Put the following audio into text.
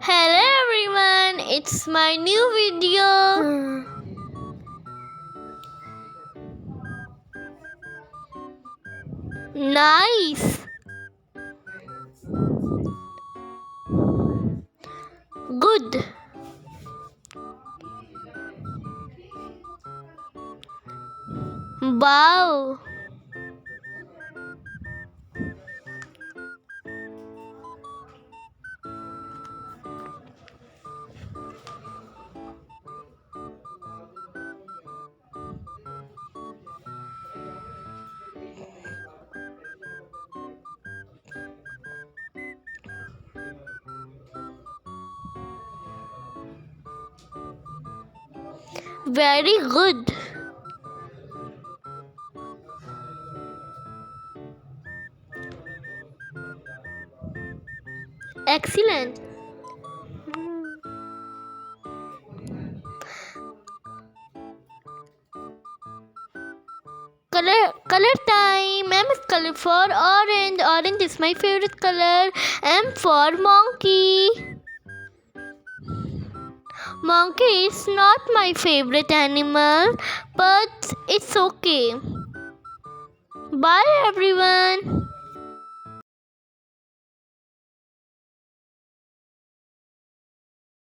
Hello everyone, it's my new video. Nice. Good. Wow. Very good. Excellent. Color time. M is color for orange. Orange is my favorite color. M for monkey. Monkey is not my favorite animal, but it's okay. Bye everyone.